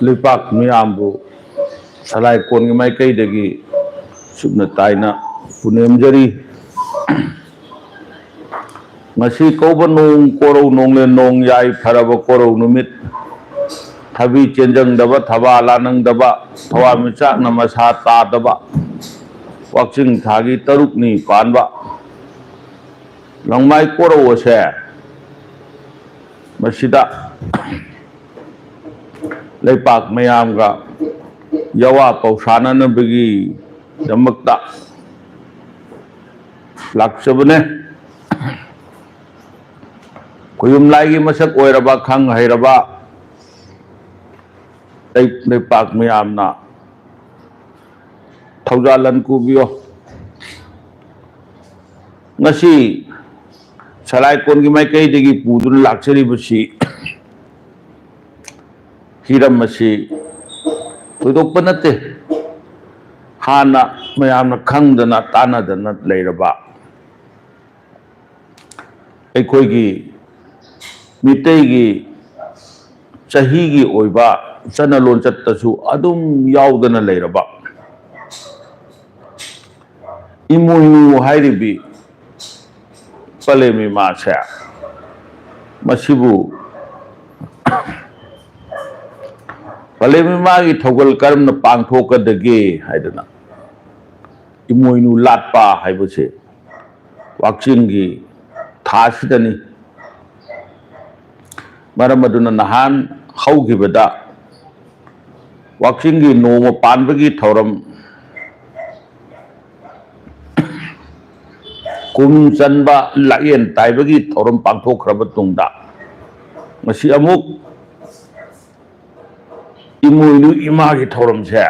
लेपाक मियामबु सलाय कोन की माइकैदगी Subna ताइना पुनेमजरी ngasi kauba nong korau nong le nong yai pharaba korau numit thabi chenjang daba thaba lanang daba thawa michak na masa ta daba wakching thagi taruk ni panba langmai korau ase masida leipak mayam ga yawa pausana na bagi damakta laksabane kuyum lagi masak oiraba khang hairaba leipak mayam na thaujalan kubiyo ngasi salai kon gi mai kai degi pudun laksari basi hiram masi tudok panate hana mayam na khang dana tana dana leiraba aikoi gi मितई की चाही की ओइबा चना loan चत्तसु अदुम याउदना लेरबा इमुयु हाइरिबी पलेमी माछा मसिबु पलेमी मागी थौगल कर्म पांगथोकदगे हाइदना इमुयु लाटपा हाइबसे वाक्चिंगी थासिदनी मरमदुना नहान हौगिबदा वाक्सिंगी नोम पानबगी थौरम कुम चनबा lion ताइबगी थौरम पांथोखरब तुंगदा मसी अमुक इमुइनु इमागी थौरम से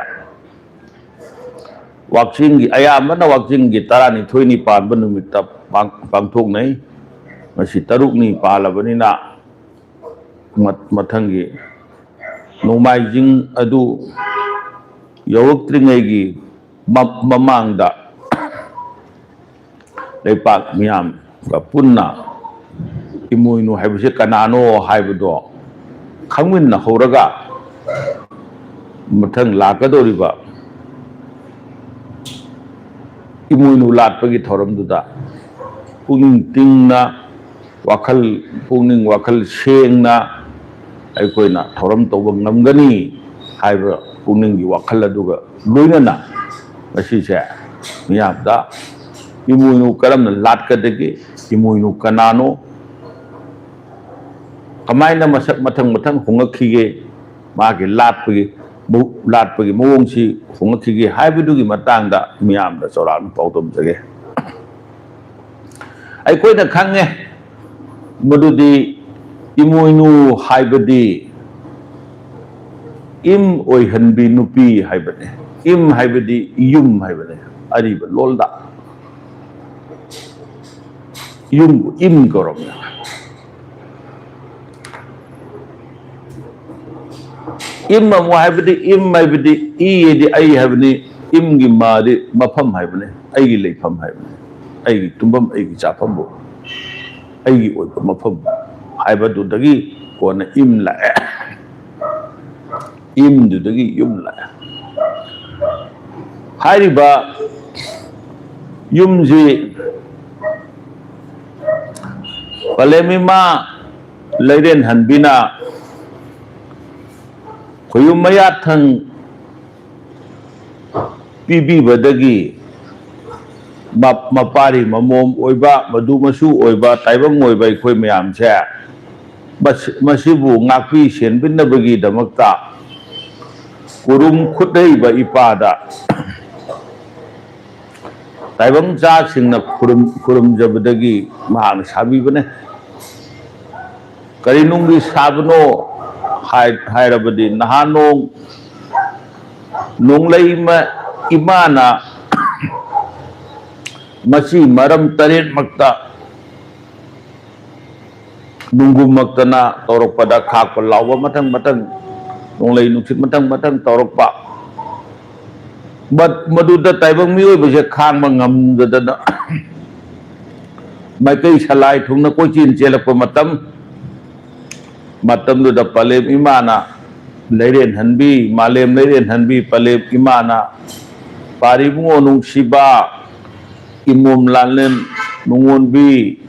वाक्सिंगी अयामना वाक्सिंगी तरानी थोइनी पानब नुमिता पांथोकनै मसी तरुकनी पालबनिना मथंगी नोमाइजिंग अदु यौरक्त्रिंगैगी ममांगदा लेपाक मियाम का पुन्ना इमुइनु हाइबसे कनानो हाइबदो खंगमिन हौरगा मथंग लाकदोरिबा इमुइनु लाटपगी थौरमदुदा पुंगिंग तिंगना वाखल पुंगिंग वाखल सेंगना अखोना थौरम तौब ngамगनी हाइब पुंगिंग की वाखल अदुगा लोइनना मसीसे मियामदा इमुइनु करमना लाटकदगे इमुइनु कनानो कमाइना मसक मथंग मथंग होंगखिगे मागे लाटपगी मवोंगसी होंगखिगे हाइबदुगी मतंगदा मियामदा चौरान पाउतम जगे अखोना खंगे मदुदी इमुइनु हाइबदी इम ओइहनबी नुपी हाइबने इम हाइबदी युम हाइबने अरिब लोलदा युम इम करमना इम हाइबदी इम हाइबदी ई यदि आई हाइबनी इम गी मादि मफम हाइबने आइगी लेफम हाइबने आइगी तुम्बम आइगी चाफमबो आइगी ओइब मफम हाइबदुदगी कोना इम लाए इम दुदगी युम लाए हाइरिबा युमजी पलेमिमा लैरेन हनबिना खुयुम मयाथंग पीबीबदगी मपारी ममोम ओइबा मदु मसु ओइबा ताइबंग ओइबा इखोय मयाम से मसिबु ngakpi senbinabagi damakta kurum khutdeiba ipada taibang cha singna kurum jabadagi mahang sabibane karinungi sabno hairabadi nahanong nonglaima imana masi maram tarit makta nunggu maktana torok pada khak lawa matang nonglai nuksit matang torok pa but maduda taibang mioi bese khang mangam dadana mai kai salai thungna ko chin chelak pa matam duda palem imana leiren hanbi malem leiren hanbi palem imana paribungo nung siba imum lalen nungun bi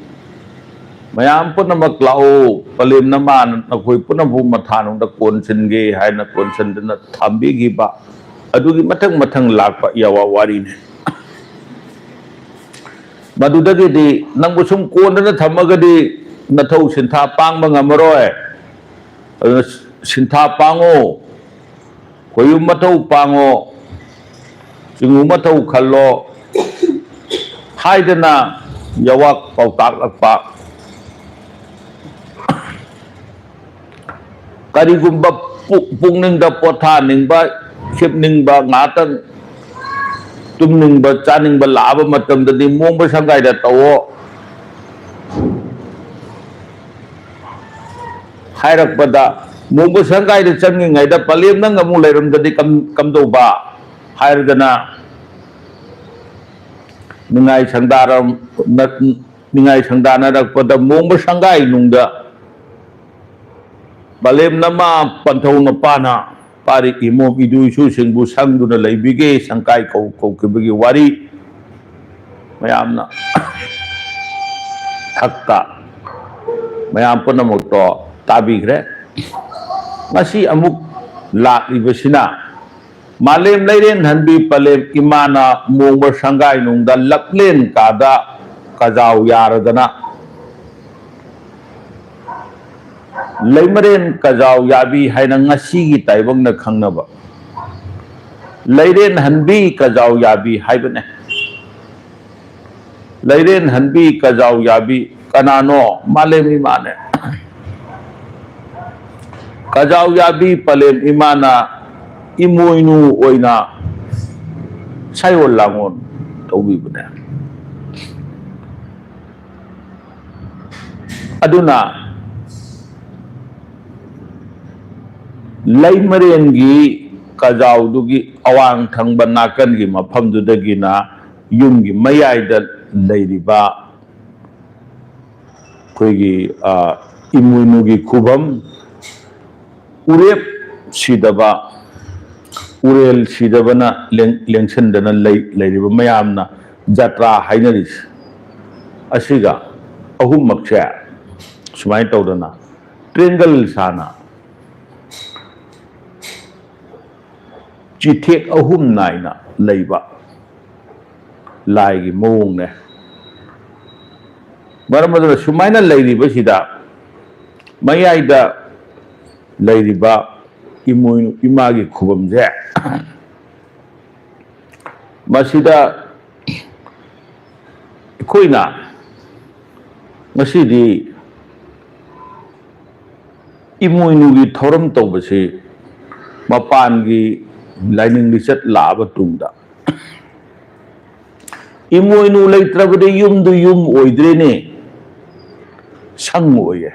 mayam pun nama klau palem naman na koi pun nama mathanung da konsen ge hai na konsen na thambi gi ba adugi matang matang lakpa yawa wari ne madudagi di nang busum kon na thamaga di nathau sintha pang ba ngamaroy sintha pango koyum mathau pango jingu mathau khallo haidana yawak pautak lakpa karigumba pungning da potha ning ba khip ning ba ngatan tum ning ba cha ning ba laba matam da di mong ba sangai da tawo hairak pada mong ba sangai da changi ngai da palem nang amu lairam da di kam do ba hairgana ningai sangdaram ningai sangdana rak pada mong ba sangai nung da balem nama panthau na pana pari imom idu isu singbu sangdu na laibige sangkai kau kibigi wari mayam na hakka mayam pun na moto tabi kre ngasi amuk lak ibasina malem leiren hanbi palem imana mong ba sanggai nung da laklen kada kazau yaradana leimarin kazau yabi haina ngasi gi taibang na khangnaba leiren hanbi kazau yabi haibane leiren hanbi kazau yabi kanano malem imane kazau yabi palem imana imoinu oina sayol langon taubi bane aduna leimarengi kazau dugi awang thangba nakan gi mafam du dagi na yumgi mayai da leiriba koigi imunu gi khubam urep sidaba urel sidabana lengsen dana leiriba mayamna jatra hainaris asiga ahum makcha sumai tawdana triangle sana chithek ahum naina leiba lai gi mong ne maramada sumaina leiriba sida mayai da leiriba imoinu imagi khubam je masida koina masidi imoinu gi thoram tawbase mapan gi lining lisat laba tungda imoinu leitrabade yum du yum oidrene sang oye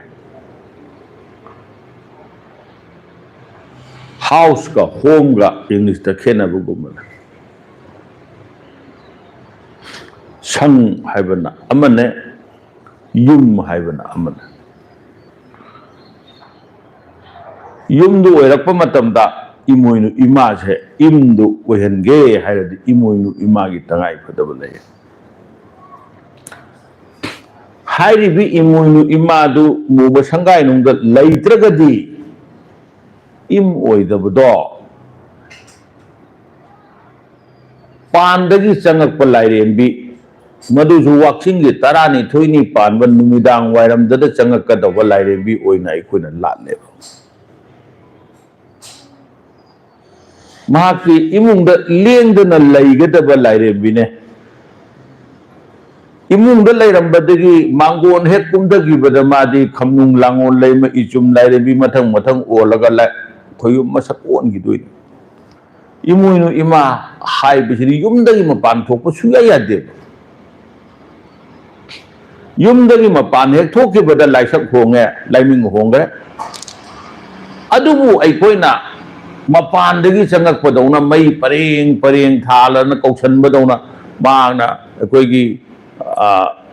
house ka home ga english ta khena bugumana sang haibana amane yum haibana amana yum du oirakpa matamda imoinu ima se imdu ohenge hairadi imoinu ima gi tangai phadaba lay hairibi imoinu ima du muba sangai nungda leitragadi im oidabdo pandagi changakpa lairembi maduju wakching gi tarani thoini panba numidang wairam dada changakadaba lairembi oina ikuna latleba mahaki imungda lengdana laigadaba lairembine imungda lairambadagi mangon hek kumdagi bada madi khamnung langon laima ichum lairembi mathang mathang olaga la khoyum masak on gidoi imuinu ima hai bisiri yumdagi mapan thokpa suya yade yumdagi mapan hek thokki bada laisak honge laiming hongre adubu ai koina mapan dagi changak padawna mai pareng pareng thala na kausan badawna magna koigi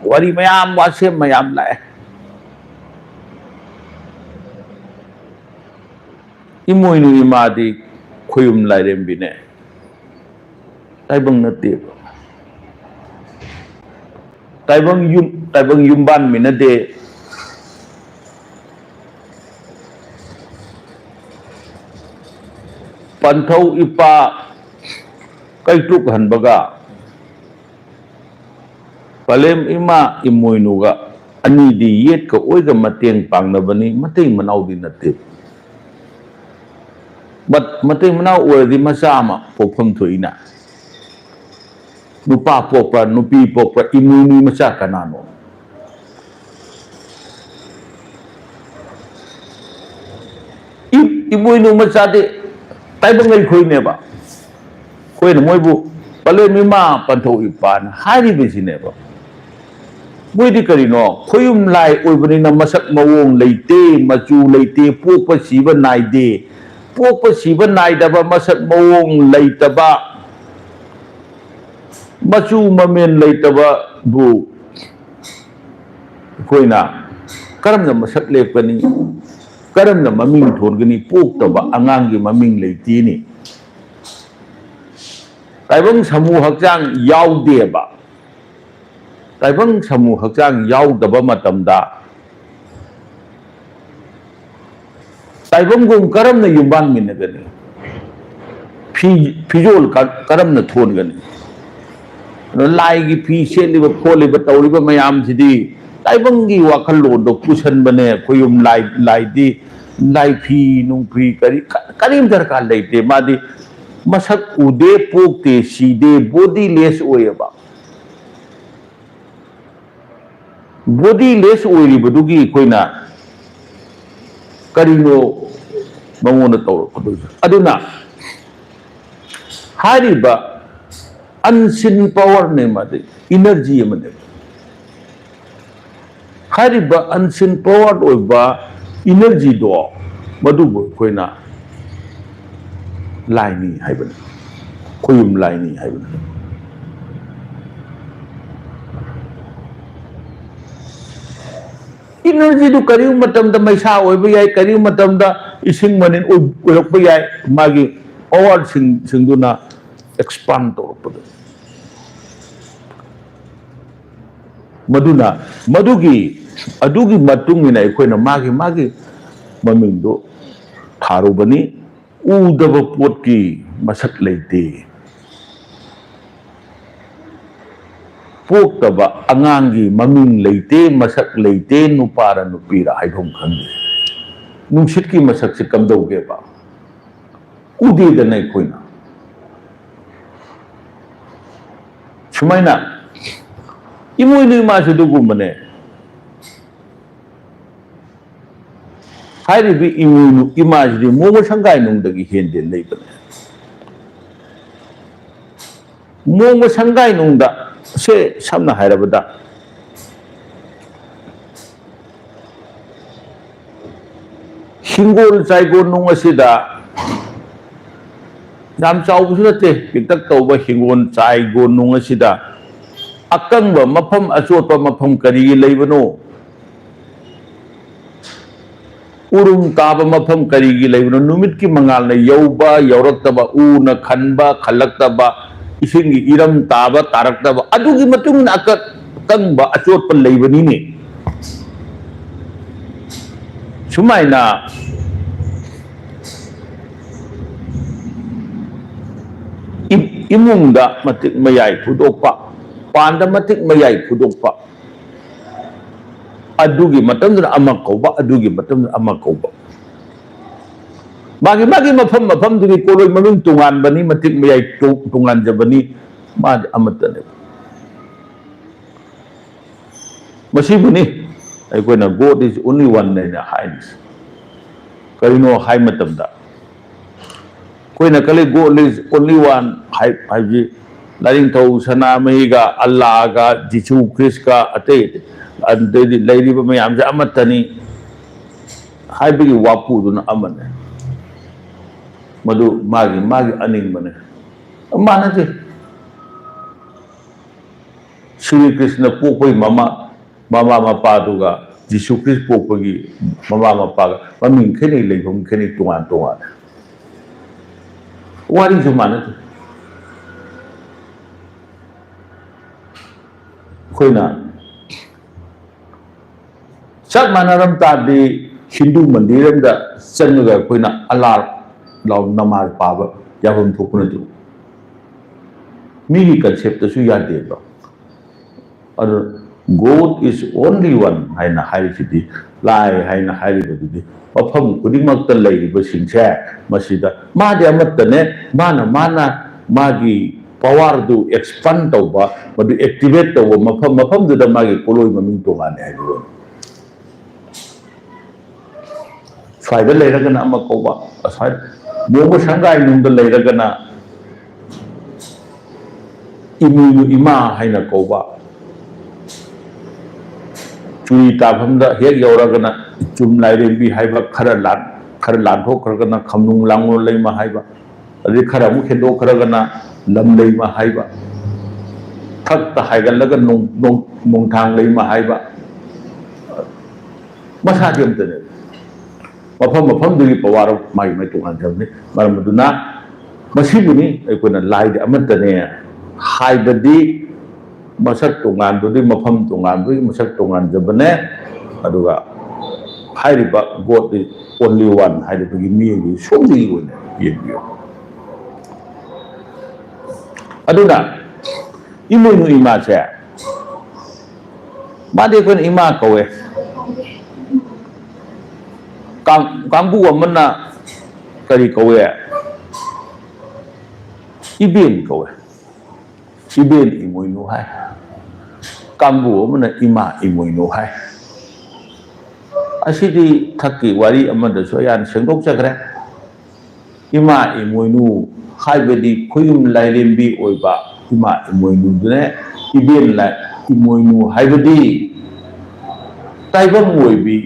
wari mayam wasem mayam lae Imoinu इमादी खुयुम लाइरेम्बिने ताइबंग नतेबा ताइबंग युम्बान मिनदे पंथौ इपा कैटुक हनबगा पलेम इमा इमोइनुगा अनीदी yet का ओइगा मतेंग पांगनबनी मतेंग मनाउदी नते मतेंग मनाउ ओइदी मचामा पोफम थोइना नुपा पोपा नुपी पोपा इमोइनु मचा कनानो इमोइनु मचा दे ताइबंग गई खोइनेबा खोइने मोइबु पलेम इमा पंथौ इपान हारी बेसिनेबा मोइदी करिनो खोयुम लाई ओइबनिना मसक मवोंग लेते मचू लेते पोप सिबा नाइदे पोप सिबा नाइदबा मसक मवोंग लेतबा मचू ममेन लेतबा बु खोइना करमना मसक लेपनी करमना ममिंग थोरगनी पोक्तबा अंगांगी ममिंग लेतीनी ताइबंग समूह हक्चांग याउदेबा ताइबंग समूह हक्चांग याउदबा मतमदा ताइबंग गुम करमना युबान मिनगनी फिजोल करमना थोनगनी लाइगी फी सेलिबा खोलिबा तौरिबा मयाम सिदी ताइबंगी वाखलोदो पुसनबने खोयुम लाइदी लाई फी नुंग फी करीम दरकार लेते मादी मसक उदे पोकते सीदे बॉडी लेस ओयबा बॉडी लेस ओइरिबदुगी कोइना करिनो मंगोना तौरकदु अदुना हारिबा अनसिन पावर ने मादे एनर्जी मने हारिबा अनसिन पावर ओइबा एनर्जी दो मदुबो कोइना लाइनी हाइबन खोयुम लाइनी हाइबन एनर्जी दु करिउ मतम द मैसा ओइबा याय करिउ मतम द इसिंग मनिन ओइरकबा याय मागी पावर सिंगदुना एक्सपांड तौरपद मदुना मदुगी अदुगी मतुंगिना अखोइना मागी ममिंदो थारुबनी उदब पोट की मसक लेते पोक्तबा अंगांगी ममिंग लेते मसक लेते नुपारा नुपीरा हाइदोम खंगे नुंसित की मसक से कमदौगे बा उदे द नहीं खोइना सुमाइना इमोइनु इमासे दुगुमने हाइरिबि इमोइनु इमाजि मोमो संगाई नुंदगी हेंदे लेबने मोमो संगाई नुंदा से समना हाइरबदा हिंगोल चाइगोल नुंग असिदा नाम चाउबसु नते पितक तौबा हिंगोल चाइगोल नुंग असिदा अकंग मफम अचोट मफम करी लेबनो उरुम ताब मफम करी लेबनो नुमित की मंगाल ने यौबा यौरक्तबा उ न खनबा खलक्तबा इसिंगी इरम ताबा तारक्तबा अदुगी मतुंग न अकंग अचोट पर लेबनी ने सुमाइना इमुंगदा मतिक मयाई फुदोपा पांदा मतिक मयाई फुदोपा अदुगी मतमदुना अमा कौबा अदुगी मतमदुना अमा कौबा मागी मफम दुगी कोलोय ममिंग तुंगान बनी मतिक मयाई तुंगान जबनी माद अमतने मसीबुनी अखोइना गॉड इज ओनली वन ने हाइस करिनो हाइ मतमदा कोइना कले गॉड इज ओनली वन हाइ लारिंग थौ सना महीगा अल्लाह का जिसु क्रिस्ट का अते अंदेदी लेरिबा मयाम जे अमतनी हाइबगी वापुदुना अमने मधु मागी अनिंग बने मानते श्री कृष्ण पोकोई मामा मापा दुगा जिसु ख्रिस्ट पोपगी ममा मपाग ममिंग खेने लेफम खेने तोंगान तोंगान वारी जो मानत कोइना सब मानरम तादि हिंदू मंदिरम दा चंगगा कोइना अलार लाव नमाज पाब याबम थोकन दु मिगी कंसेप्ट सु यादे बा और God is only one haina hairidi lai haina hairidi mafam kudimak ta leiba singse masida ma de amattane mana magi power du expand tauba madu activate tauba mafam du da magi koloi maming tongane haibu faida leiragana ama koba asai momo sangai nung da leiragana imu ima haina koba चुई ताफम दा हेक यौरगना चुम लाइरेंबी हाइबा खर लान थोखरगना खमनुंग लांगो lemma हाइबा अदि खरा मु खेदो खरगना lump lemma हाइबा थक ता हाइगलगा नोंथांग lemma हाइबा मसा जेमतने मफम दुगी पवार माइ मै तुंगान जमने मरमदुना मसिबुनी एकोना लाइद अमतने हाइबदी मसक तोंगान दुदी मफम तोंगान दुदी मसक तोंगान जबने अदुगा हाइरिबा God is only one हाइरिबगी मिगी सोमदी ओने येबियो अदुना इमुनु इमा से मादे कोन इमा कवे कांबु अमना करी कवे इबेन कवे इबेन इमुनु हाय कांबु अमना इमा इमुनु हाय असिदी थकी वारी अमदसो यान सेंगोक जगरे इमा इमुनु हाइबदी खुयुम लाइरेंबी ओइबा इमा इमुनु दुने इबेन ला इमुनु हाइबदी ताइबम ओइबी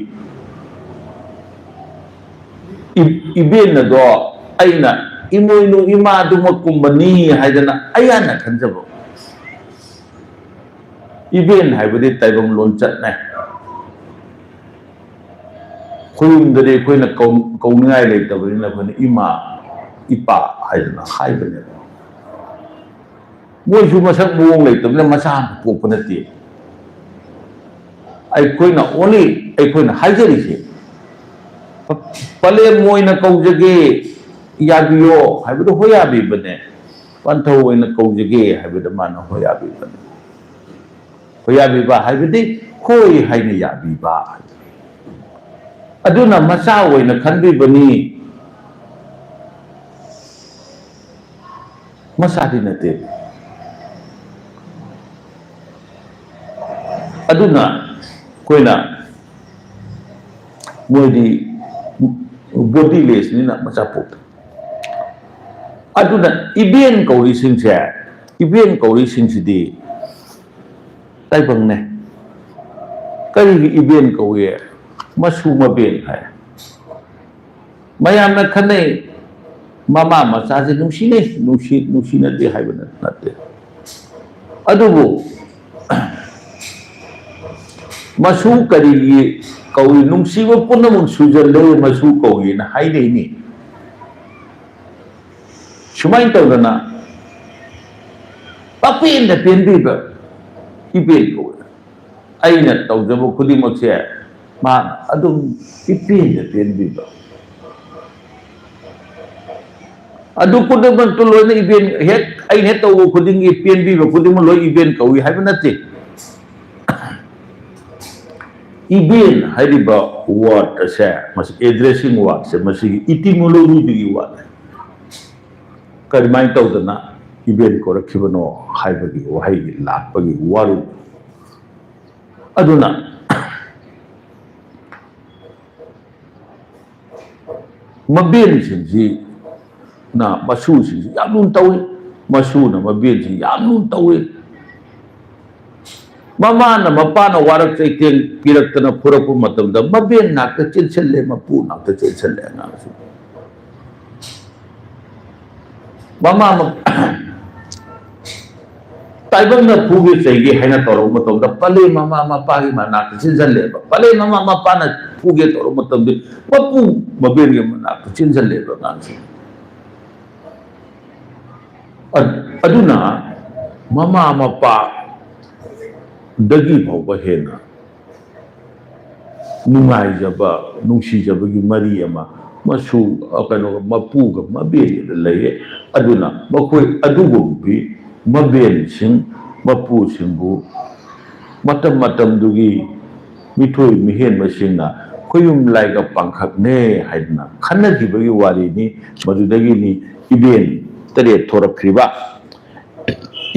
इबेन दो अइना इमुनु इमा दुमकुंबनी हाइदना अयाना खंजबो इबेन हाइबदी ताइबम लोन चटने खुयुमदरे कोइना कौनिंगाय लेतबनिना कोइना इमा इपा हाइदना हाइबने मोइसु मसक मोंग लेतबने मसा पोपनती आई कोइना ओनली आई कोइना हाइजरिसे पले मोइना कौजगे याबियो हाइबदो होयाबिबने पंथौ ओइना कौजगे हाइबदो माना होयाबिबने होयाबिबा हाइबदि होय हाइना याबिबा अदुना मसा ओइना खनबिबनी मसादी नते अदुना कोइना मोइदी बॉडी लेस निना मचा पोप अदुना इबेन कौरी सिंसे इबेन कौरी सिंसिदी ताइबंगने करी इबेन कौए मसु मबेन है मयाम न खने मामा मचा से नुसीने दे हाइबन नते अदुबो मसु करी कौई नुसीबो पुनमुन सुजले मसु कौई न हाइदेनी सुमाइन तौदना पपेन द पेनबीबा इबेन कौई अइना तौजबो खुदिमकसे मा अदुम इपेन द पेनबीबा अदु कुदमन तो लोइना इबेन हेक अइने तौबो खुदिंगी पेनबीबा खुदिमन लोइ इबेन कौई हाइबन नते इबेन हाइरिबा वर्ड से मस एड्रेसिंग वर्ड से मसी इटिमोलॉजी दिगी वर्ड करिमाइन तौदना इबेन को रखिबनो हाइबगी वहाई लापगी वारु अदुना मबेन सिंजी ना मसु सिंजी यानुन तौई मसु ना मबेन सिंजी यानुन तौई ममाना मपाना वारक चैतेन पिरक्तना फुरपु मतमदा मबेन नाकता चिलछले मपु नाकता चिलछले नासु ममा ताइबंग फूगे चाहिए है ना तौर मतलब पले ममा मपा की मना चिंजले पले ममा मपा न फूगे तौर मतलब मपू मबेन के मना चिंजले गांसे अदुना ममा मपा दगी भाव हेना नुंगाइजबा नुंसीजबगी मरी अमा मसु कनो मपूगा मबेन लये अदुना मखोय अदुगुबी मबेन सिंह मपू सिंहबु मतम मतम दुगी मिथोय मिहेन मसिंगना खोयुम लाइगा पांखकने हाइदना खन्नगिबगी वारीनी मदुदगिनी इबेन तरे थोरक्रिबा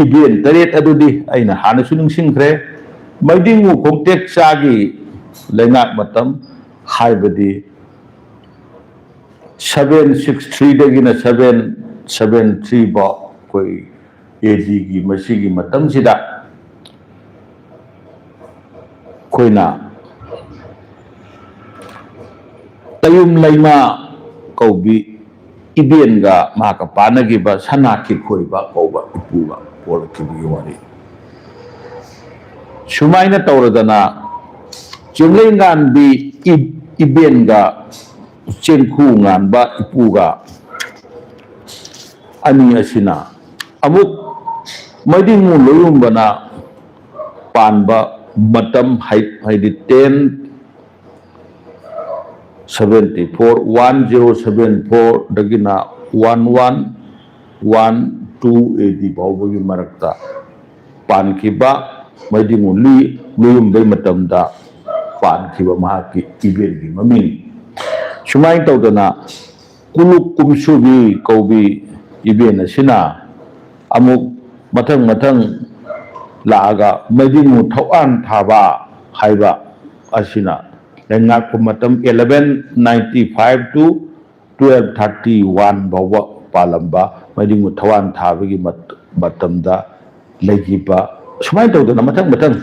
इबेन तरे अदुदी आइना हानसु निंसिंख्रे मैदिंगु खोंटेक चागी लेंगाक मतम हाइबदी 763 दगिना 773 बा कोई एडी की मसीगी मतम सिदा कोइना तयुम लैमा कौबी इबेनगा माका पानगिबा सनाकी खोइबा कौबा इपुगा पोरकिबी वारी सुमाइना तौरदना चिंगलेंगान बी इबेनगा चेंखू गानबा इपुगा अनि असिना अमुक मैदिंगु लोयुंबना पानबा मतम हाइदि 1074 1074 दगिना 1112 एदी बावबगी मरक्ता पानखिबा मैदिंगु लोयुंबई मतमदा पानखिबा महाकी इबेनगी ममिंग सुमाइ तौदना कुलुक कुमसुबी कौबी इबेन असिना अमुक मथंग मथंग लागा मैदिंगु थौआन थाबा हाइबा असिना लेंगाक मतम 1195 to 1231 बावबा पालंबा मैदिंगु थौआन थाबगी मतमदा लेगिबा सुमाइ तौदना मथंग मथंग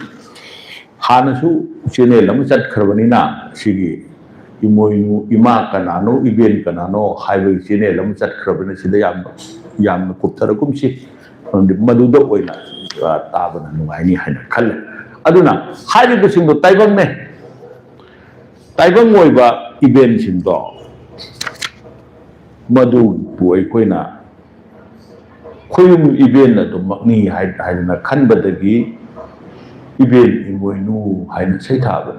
हानसु चेनेल अम चटखरबनिना सिगी इमोइनु इमा कनानो इबेन कनानो हाइबे चेनेल अम चटखरबनि सिदा याम कुप्तरकुमसी मदुद ओइना ताबना नुगाइनी हाइना खल्ले अदुना हाइबे सिंगो ताइबंग ने ताइबंग ओइबा इबेन सिंगो मदु पुई कोइना खोयुम इबेन अदु मक्नी हाइना खनबदगी इबेन इमोइनु हाइना सैथाबन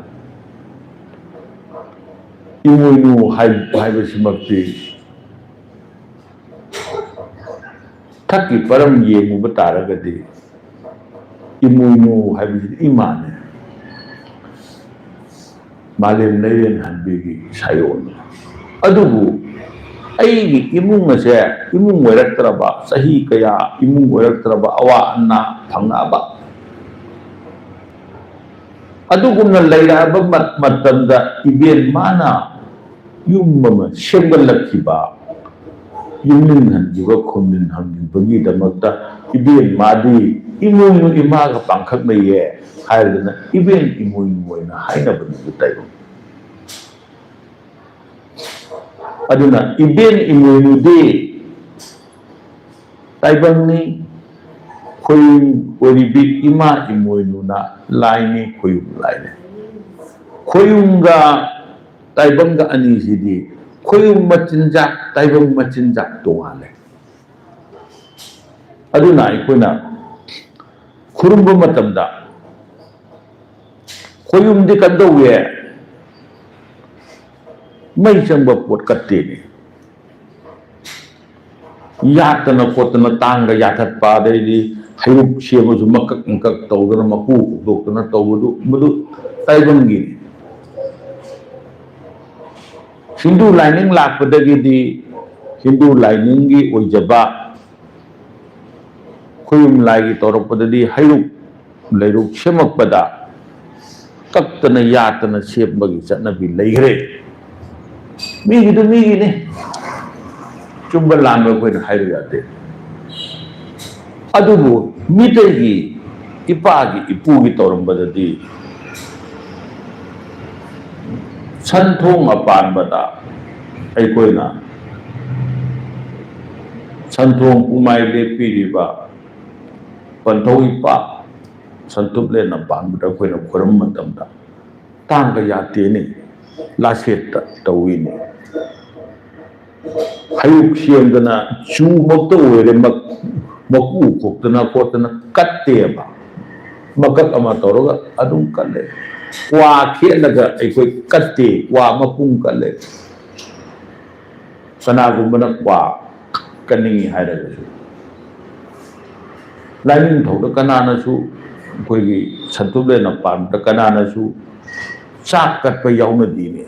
इमोइनु हाइबे सिमक्ति थकी परम येंगुब तारगदि इमोइनु हाइबे इमाने मालेम नैरेन हनबीगी सायोन अदुबु अईगी इमुंग असे इमुंग वैरक्तरबा सही कया इमुंग वैरक्तरबा अवा अन्ना फंगाबा अदुगुमना लैराबा मतमदा इबेन माना युम्बमा सेमगलखिबा युमनिन हनजिबा खोमनिन हनजिबगी दमकता इबेन मादी इमुइनु इमागा पांखकनये हायरदना इबेन इमुइनु मोइना हाइनबनि ताइबं अदुना इबेन इमुइनु दे ताइबंगनि खोयुम ओरिबि इमा इमुइनुना लाइनि खोयुम लाइने खोयुमगा ताइबंगा अनिसिदी खोयुम मचिनजाक ताइबंग मचिनजाक तोंगाले अदुना इकोना खुरुंब मतमदा खोयुम दि कंदौये मई चंबा पोट कत्तेने यातना कोतना तांगा याथत पादेदी हायुक सेमसु मकक मकक तौदना मकू दोक्तना तौबदु मदु ताइबंगी हिंदू लाइनिंग लापदगिदी हिंदू लाइनिंग की ओइजबा खुयुम लाइगी तौरपददी हायुक लैरुक सेमकपदा कक्तना यातना सेमबगी चटनबी लैग्रे मीगिदु मीगिने चुंबा लानबा कोइना हाइरु याते अदुबु मितैगी इपागी इपुगी तौरंबददी संथोंग अपानबदा अइकोइना संथोंग उमाय लेपिरिबा पंथौ इपा संतुप लेना पानबदा कोइना खुरम मतमदा तांग यातेने लासेट तौइने हायुक सियंदना चू मक्तो ओइरे मकू खोक्तना कोतना कत्तेबा मकक अमा तौरगा अदुम कल्ले वा खेलगा अखोय कत्ते वा मपुंग कल्ले कनागुंबना वा कनी हायरगसु लाइनिंग थौदा कनानासु अखोयगी संतुबलेना पानबदा कनानासु चाक कत्पा याउनदीने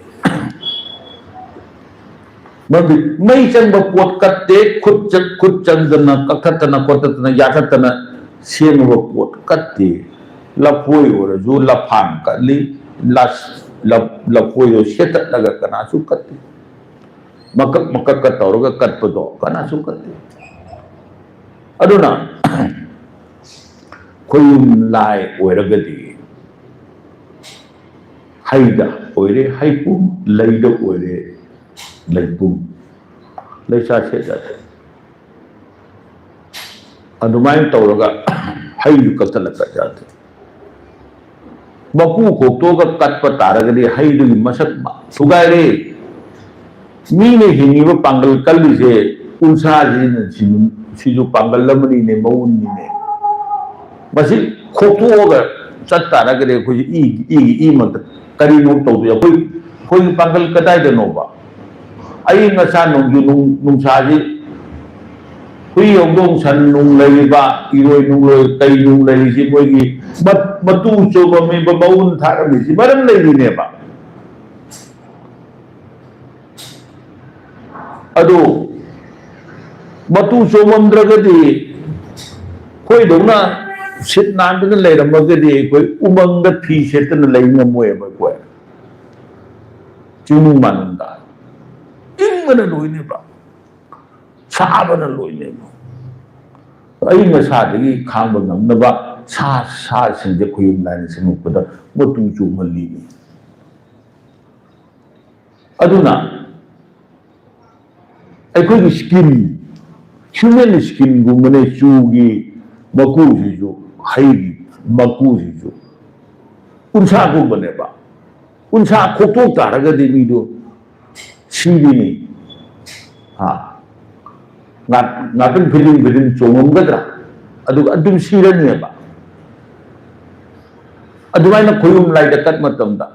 मई चंग पोट कत्ते खुद चंगना कखतना कोतना याखतना सेम पोट कत्ते लफोय ओरजु लफान कली लस लफोय सेट लगा कनासु कत्ते मकक मकक का तौरगा कत्पदो कनासु कत्ते अदुना खोयुम लाय ओरगदी हाइदा ओरे हाइपुम लैदा ओरे लैपुम लैसा सेदा अनुमाइन तौरगा हाइयु कतलका जाते मकू खोक्तोगा कत्प तारगदी हाइदुगी मसक सुगायरे मीने हिंगीब पांगल कल्लिसे उनसाजिन सिजु पांगल लमनीने मौननीने मसी खोक्तोगा चत्तारगदे खोजि ई मत करीनो तौदु कोई पांगल कदाइदनोबा आई ngasa nungsaji hui yongdong san nung leiba iroi nung loi kai nung lei si moi gi batu choba me ba baun thara mi si maram lei ne ba adu batu chomandra gadi koi dongna sit nan da lei ram gadi koi umang da phi set na lei ngamoe ba koi chunu manunda ingana loine ba sabana loine ba ai nga sa dagi khamba ngamna ba sa sinje khuyum lan sinukpada motu chu mali ni aduna ai ko skin human skin gumane chu gi maku ji ju hai maku ji ju unsa ko bane ba unsa khotok taraga de ni do 시리니 나쁜 비린 종은 거더라 아두 시련이야 봐 아두마이나 고용 라이다 깍맞던다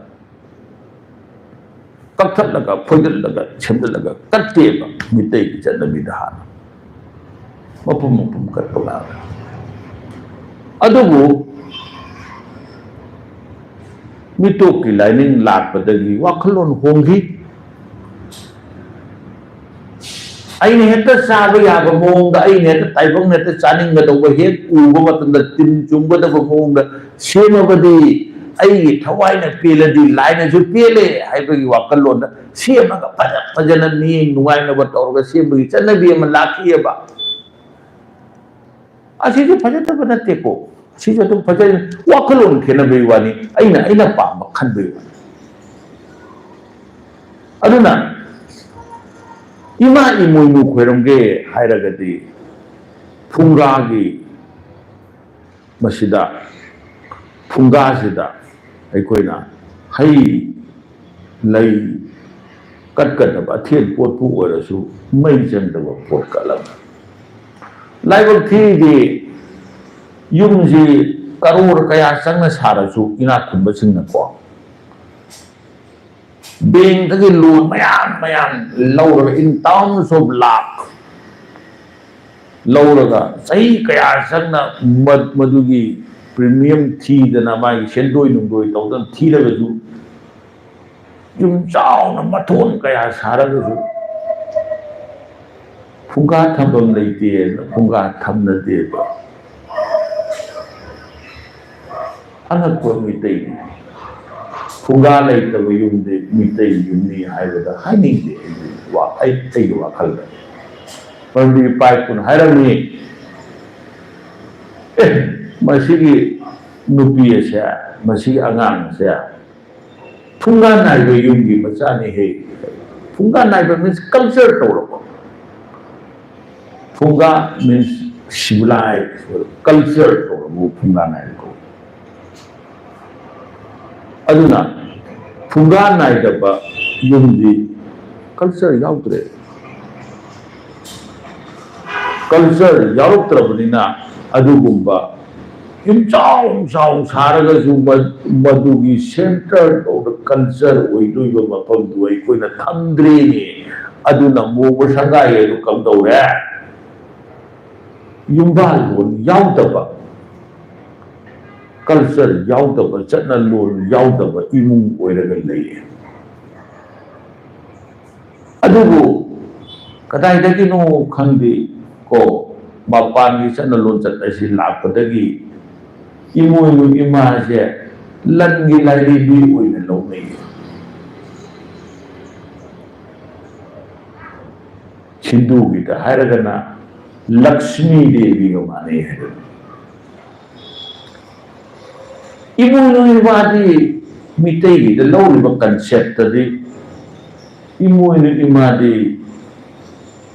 깍탁다가 포들다가 첨들다가 깍대봐 밑에 있잖아 미다 머품 깍도가 아두고 미토끼 라이닝 락바다기 와클론 홍기 अने हेक्ट चाब याब मौंग अने ताइबंग हेक्ट चानिंगदब हेक उब मतंद तिन चुंगदब मौंग सेमबदी अई थवाइना पेलदी लाइनसु पेले हाइबगी वाकल्लोन सेमगा फजन नि नुगाइनब तौरगा सेमगी चनबी अम लाखियबा असिजु फजतब नतेको सिजु तुम फजन वाकल्लोन खेनबई वानी अइना palm खनबई अदुना इमा इमोइनु खोरमगे हायरगदी फुंगागी मसिदा फुंगासिदा अखोइना हई लई कटकटब अथेन पोटपु ओरसु मई चंदब पोट कलम लाइबक थीगी युमजी करोड़ कया संग सारसु इना खुंब सिंगको बैंक की लोन मयाम लौर इन टाउन्स ऑफ लाख लौरगा सही कया संगना मदुगी प्रीमियम थी दना माई सेंदोई नुंदोई तौदन थी लगजु जुम चाउना मथोन कया सारगजु फुंगा थंबम लेते फुंगा थमनदे बा अनको मितै फुंगा लेतब युमदे मितै युमनी हायबदा हानिंगदे वा आई वाखल पंडी पाइपुन हायरमी मसिगी नुपी से मसिगी आंगांग से फुंगा नाइबे युमगी मचानी हे फुंगा नाइबे मीन्स कल्चर तौरबो फुंगा means civilized culture to Fungana ko. Aduna Fungana ida ba yung di culture yautre. Culture yautre ba nina adugumba yung chong saraga su madugi center of the culture oidu ba mapagduay ko na tandre ni aduna mo sangay no kam daw yung balon yaudaba culture yaudaba chatna lol yaudaba imung oiraga lay adugo kadai dagi no khandi ko mapan gi chatna lol chat ai lakpadagi imui mu ima se lan gi lai bi oina lo mai Hindu gi da hairagana Lakshmi Devi ko mane hai. Imu di mitay the low level concept tadi imu imadi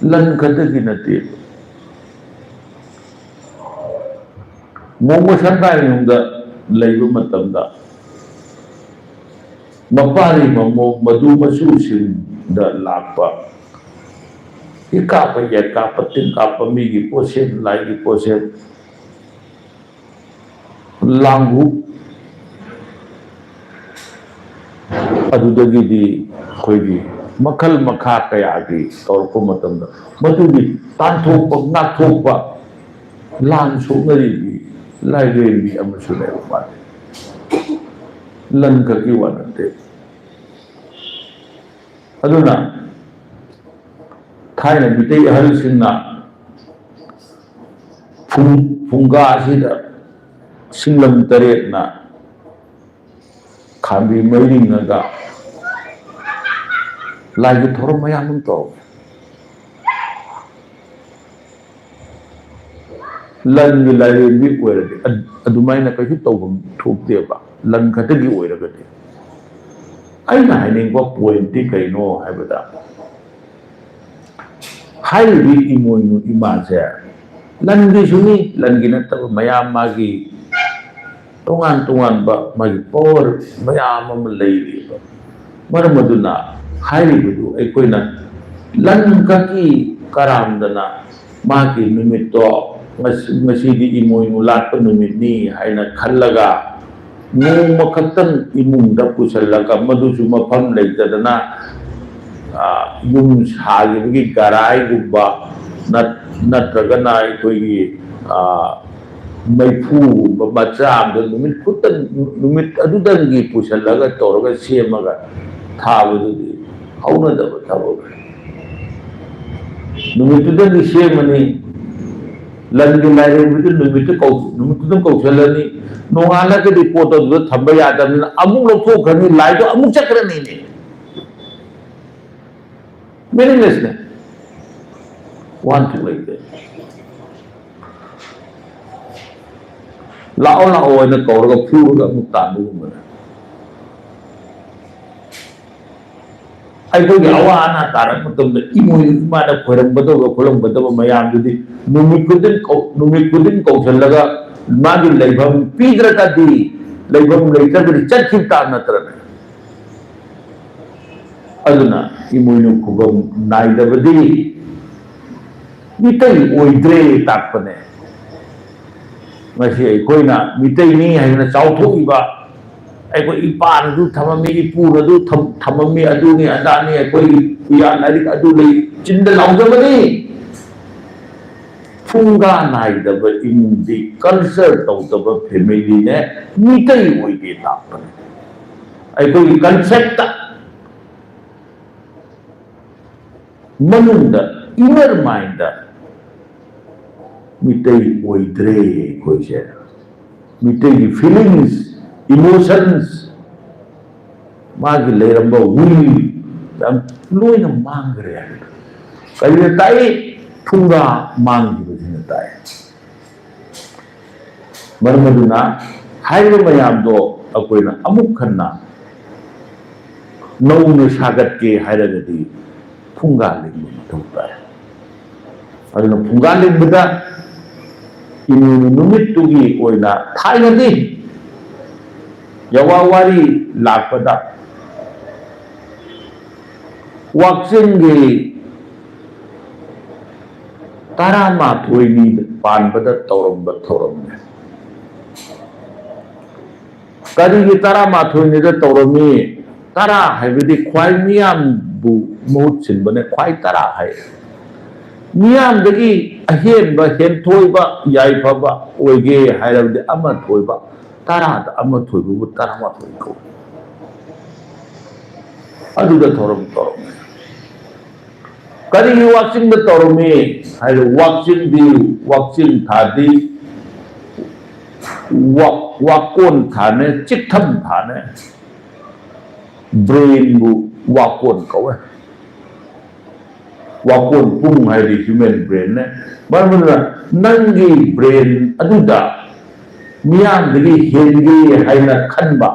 lan kada ginati. Momo sanda yung da layo matamda. Mapari mo madu masusin da lakpa. Ikapa ya kapatin kapa migi posen lagi posen langgu adudagi di koigi makal makha kaya gi tawko matamda madugi tanthok pag nathok pa lan so ngari gi lai gi amasune upat lan ka gi wanate aduna Thailand mitay ahal sinna funga sida singlam taret na khambi mairing naga lagi thorom mayam to lan ni lai bi oirade adumai na kahi tawum thokte ba lan khatagi oiragade aina hainin ko point ti kaino haibada Highly immune image. Langi suni, langi na tao mayam magi tungan ba magi power mayam malay ba. Maramaduna highly bidu ay koy na lan kaki karam dana magi numito masidi immune ulat pa numit ni ay na kalaga nung makatan imunda po sa laga madusu mapam lay dana yung hagi garai gubba natragana aikoigi maifu macam da numit kutan numit adudan gi pusalaga toroga semaga thabududi hauna da thabo numit adudan gi semani langi lai bidu numit adudan kausalani nongala ke report adu thamba yadam amuk lokho khani lai do amuk chakrani ne meaningless. Want to like that. Lao ay nagkauraga puro ka mutano mo na. Ay ko gawa na tarang matom na imo mana parang bato ka kulang bato mayam di numikudin ko salaga magi laibam pidra ka di laibam laika di chat na tarana. Aduna imuino kugam naidabadi mitay oidre takpane masi ay koy na mitay ni ay na chawtho iba ay koy ipan du thamami ipura du thamami adu ni adani ay koy iyan adik adu lay chinda lawjabani funga naidaba indi culture tawtaba family ne mitay oide takpane ay koy concept Manunda, inner mind, mitay oidre koi siya. Mitay feelings, emotions, magi leramba will, ang luoy na mangre. Kaya tayo, tunga mangi ba siya tayo. Marmaduna, hayo mayam do, ako'y na amukhan na, nauna sagat ke hayragati, Pungaling mo matutay. Ano na pungaling mo da? इमोइनु नुमित्तुगी ओइना थाइनदी यवावारी लापदा वाक्सिंगी तरामाथोइनी पानबदा तौरंब थौरंने करिगी तरामाथोइनी दा तौरमी तरा हाइबदी ख्वाइ मियामबु मुहुत सिनबने ख्वाइ तरा हाइ मियामदगी अहेनबा हेनथोइबा याइफबा ओइगे हाइरबदे अमा थोइबा तरा दा अमा थोइबु तरामाथोइ को अदुदा थौरम तौरम करिगी वाक्सिंग दा तौरमी हाइर वाक्सिंग दी वाक्सिंग थादी वाकोन थाने चिथम थाने ब्रेन बु वाकोन कवे वाकोन पुंग हाइरी ह्यूमन ब्रेन ने मरमना नंगी ब्रेन अदुदा मियामदगी हेनगे हाइना खनबा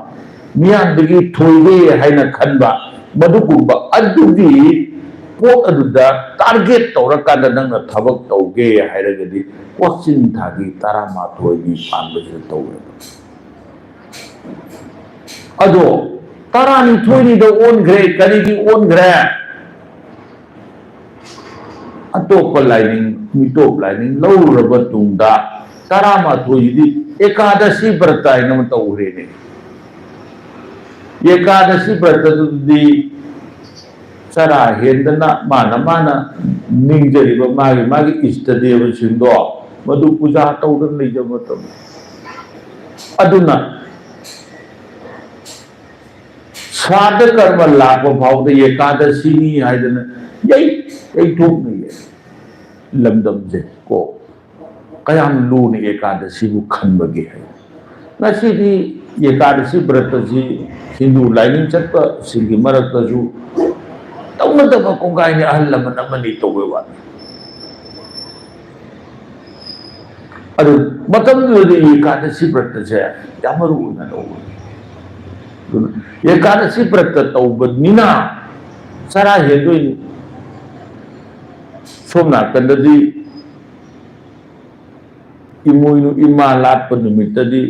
मियामदगी थोइगे हाइना खनबा मदुगुबा अदुगी पोक अदुदा टारगेट तौरकांदा नंगना थबक तौगे हाइरगदी वाक्सिंग थागी तरामाथोइगी पानबजे तौरे अदो तरानी थोइनी the ओनग्रे करिगी ओनग्रे Atop lining मिटोप lining लौरब तुंगदा तरामाथोइदी Ekadashi व्रताय नम तौरेने एकादशी व्रतदुदी सरा हेंदना माना माना निंगजरिबा मागी मागी इष्टदेव सिंदो मधु पूजा तौदन लेजब तम अदुना श्राद्ध कर्म लाभ भाव एकादशी हाइदना यही ठोक नहीं है लमदम से को कयाम लून एकादशी बु खनबगे है नसीदी एकादशी व्रत जी हिंदू लाइनिंग चत्प सिंगी मरकजु तौनदब कोंगाइने अहल लमन अमनी तौवे वानी अदु मतमदुदि एकादशी व्रत से यामरु उना लो एकादशी व्रत तौबनिना सरा हेदोइनी सोमना कंददी इमोइनु इमा लाप निमित्तदी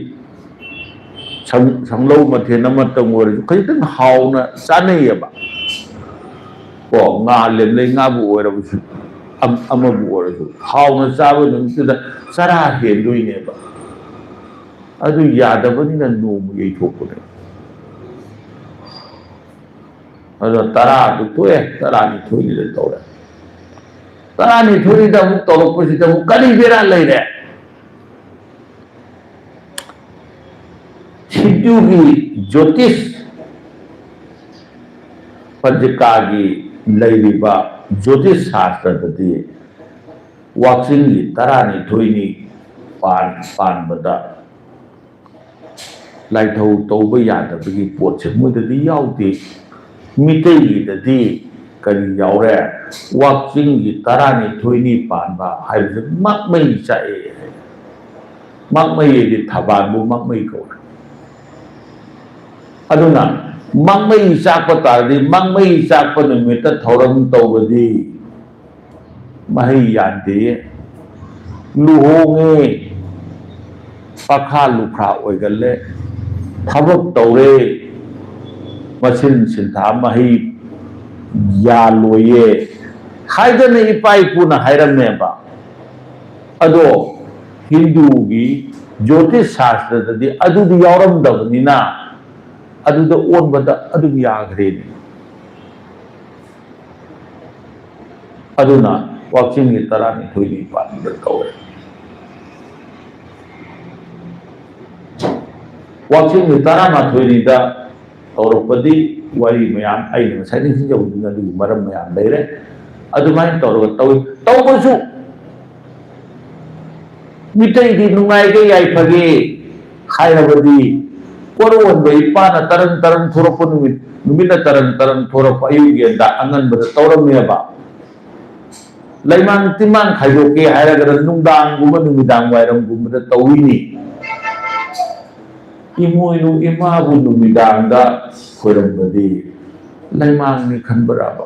संगलौ मथेन अमतंग ओरजु खैतन हाउना चानैयबा को nga lemlei nga bu oirabsu ama bu oiraju hauna chaba numitda sara hendoine ba adu yadabani na nomu yei thokune adu tara du toe tara ni thoi le tawra tara ni thoi da mu tolopasi da mu kali bera leire Hindu की ज्योतिष पंजिका की लैरिबा ज्योतिष शास्त्र ददी वाक्सिंग की तरानी थोइनी पानबदा लाइथौ तौब यादबगी पोचे मुददी याउदे मितैगी ददी करी याउरे वाक्सिंग की तरानी थोइनी पानबा हाइबजे मकमै चाए मकमै दि थबानबु मकमै को अदुना मंगमई चाकप तारदी मंगमई चाकप निमित्त थौरम तौबदी मही यानदे लुहोंगे पखा लुखा ओइगले थबक तौरे मसिन सिंथा मही या लोये हाइदन इपाई पुना हाइरमेबा अदो हिंदू की ज्योतिष शास्त्र ददी अदुदी यावरमदबनिना अदुदा ओनबदा अदुम याग्रेने अदुना वाक्सिंग की तरह नि थोइनी पानबदा तौरे वाक्सिंग की तरह मा थोइनी दा तौरपदी वरी मयाम आइने साइदिं सिजौदुना दुगी मरम मयाम लेरे अदुमाइन तौरगा तौइ तौबसु मितै दि नुंगाइगे याइफगे हाइरबदी कोरोन बई पाना तरन तरन थोरप नुमिना तरन तरन थोरप अयुगेदा अंगन बद तौरमेबा लैमांग तिमांग खाइदोके हाइरगरा नुंदांग गुम नुमिदांग वाइरम गुमदा तौइनी इमोइनु इमाबु नुमिदांगदा खोरमबदी लैमांग नि खनबराबा